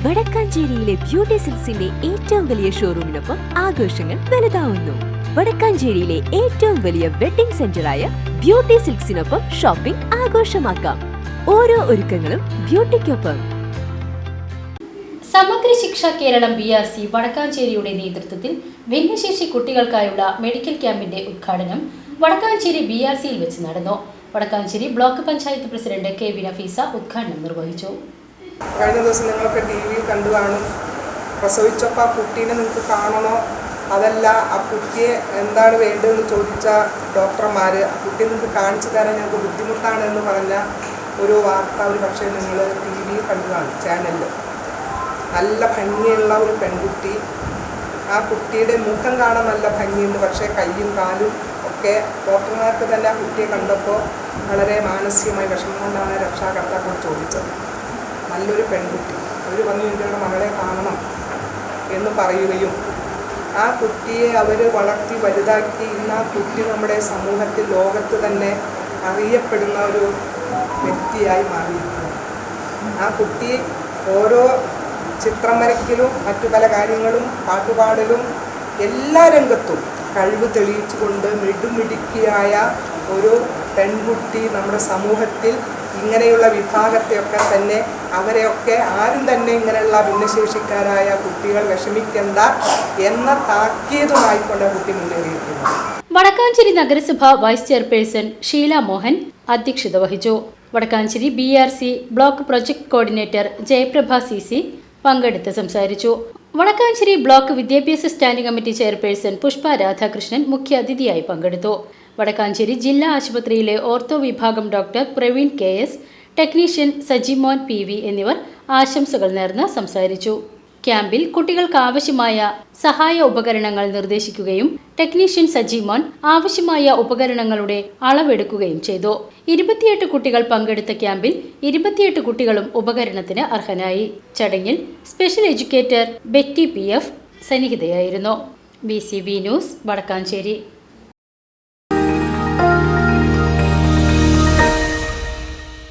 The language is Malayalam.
വടക്കാഞ്ചേരിയിലെ ബ്യൂട്ടി സിൽക്സിന്റെ ഏറ്റവും വലിയ ഷോറൂമിനൊപ്പം ആഘോഷങ്ങൾ വലുതാവുന്നു. വടക്കാഞ്ചേരിയിലെ ഏറ്റവും വലിയ വെഡിംഗ് സെന്ററായ ബ്യൂട്ടി സിൽക്സിനൊപ്പം ഷോപ്പിംഗ് ആഘോഷമാക്കാം. ഓരോ ഒരുക്കങ്ങളും ബ്യൂട്ടിക്കൊപ്പം. സമഗ്ര ശിക്ഷ കേരളം BRC വടക്കാഞ്ചേരിയുടെ നേതൃത്വത്തിൽ ഭിന്നശേഷി കുട്ടികൾക്കായുള്ള മെഡിക്കൽ ക്യാമ്പിന്റെ ഉദ്ഘാടനം വടക്കാഞ്ചേരി BRCയിൽ വെച്ച് നടന്നു. Vadakkanchery block panchayat president KV Nafeesa ഉദ്ഘാടനം നിർവഹിച്ചു. കഴിഞ്ഞ ദിവസം നിങ്ങളൊക്കെ TV കണ്ടു കാണും. പ്രസവിച്ചപ്പോൾ ആ കുട്ടീനെ നിങ്ങൾക്ക് കാണണോ, അതല്ല ആ കുട്ടിയെ എന്താണ് വേണ്ടതെന്ന് ചോദിച്ച ഡോക്ടർമാർ ആ കുട്ടിയെ നിങ്ങൾക്ക് കാണിച്ചു തരാൻ ഞങ്ങൾക്ക് ബുദ്ധിമുട്ടാണ് എന്ന് പറഞ്ഞ ഒരു വാർത്ത ഒരു പക്ഷേ നിങ്ങൾ TV കണ്ടു കാണും. ചാനലിൽ നല്ല ഭംഗിയുള്ള ഒരു പെൺകുട്ടി, ആ കുട്ടിയുടെ മുഖം കാണാൻ നല്ല ഭംഗിയുണ്ട്, പക്ഷേ കയ്യും കാലും ഒക്കെ ഡോക്ടർമാർക്ക് തന്നെ ആ കുട്ടിയെ കണ്ടപ്പോൾ വളരെ മാനസികമായി വിഷമം കൊണ്ടാണ് രക്ഷാകർത്താക്കൾ ചോദിച്ചത്. നല്ലൊരു പെൺകുട്ടി, അവർ വന്ന് നിങ്ങളുടെ മകളെ കാണണം എന്ന് പറയുകയും ആ കുട്ടിയെ അവർ വളർത്തി വലുതാക്കി ഇന്ന് ആ കുട്ടി നമ്മുടെ സമൂഹത്തിൽ ലോകത്ത് തന്നെ അറിയപ്പെടുന്ന ഒരു വ്യക്തിയായി മാറിയിരിക്കുന്നു. ആ കുട്ടി ഓരോ ചിത്രം വരയ്ക്കലും മറ്റു പല കാര്യങ്ങളും പാട്ടുപാടലും എല്ലാ രംഗത്തും കഴിവ് തെളിയിച്ചുകൊണ്ട് മിടുമിടുക്കിയായ ഒരു പെൺകുട്ടി നമ്മുടെ സമൂഹത്തിൽ ഇങ്ങനെയുള്ള വിഭാഗത്തെയൊക്കെ തന്നെ അവരെയൊക്കെ ആരും തന്നെ ഇങ്ങനെയുള്ള ഭിന്നശേഷിക്കാരായ കുട്ടികൾ വിഷമിക്കേണ്ട എന്ന താക്കീതുമായിക്കൊണ്ട് കുട്ടി മുന്നേറിയിരിക്കുന്നു. വടക്കാഞ്ചേരി നഗരസഭ വൈസ് ചെയർപേഴ്സൺ ഷീല മോഹൻ അധ്യക്ഷത വഹിച്ചു. Vadakkanchery BRC block project coordinator Jayaprabha CC പങ്കെടുത്ത് സംസാരിച്ചു. വടക്കാഞ്ചേരി ബ്ലോക്ക് വിദ്യാഭ്യാസ standing committee chairperson Pushpa Radhakrishnan മുഖ്യ അതിഥിയായി പങ്കെടുത്തു. വടക്കാഞ്ചേരി ജില്ലാ ആശുപത്രിയിലെ ഓർത്തോ വിഭാഗം doctor Praveen KS, technician Sajimon PV എന്നിവർ ആശംസകൾ നേർന്ന് സംസാരിച്ചു. ക്യാമ്പിൽ കുട്ടികൾക്ക് ആവശ്യമായ സഹായ ഉപകരണങ്ങൾ നിർദ്ദേശിക്കുകയും ടെക്നീഷ്യൻ സജിമോൻ ആവശ്യമായ ഉപകരണങ്ങളുടെ അളവെടുക്കുകയും ചെയ്തു. 28 കുട്ടികൾ പങ്കെടുത്ത ക്യാമ്പിൽ 28 കുട്ടികളും ഉപകരണത്തിന് അർഹനായി. ചടങ്ങിൽ സ്പെഷ്യൽ എഡ്യൂക്കേറ്റർ ബെറ്റി PF സന്നിഹിതയായിരുന്നു. BCB news Vadakkanchery.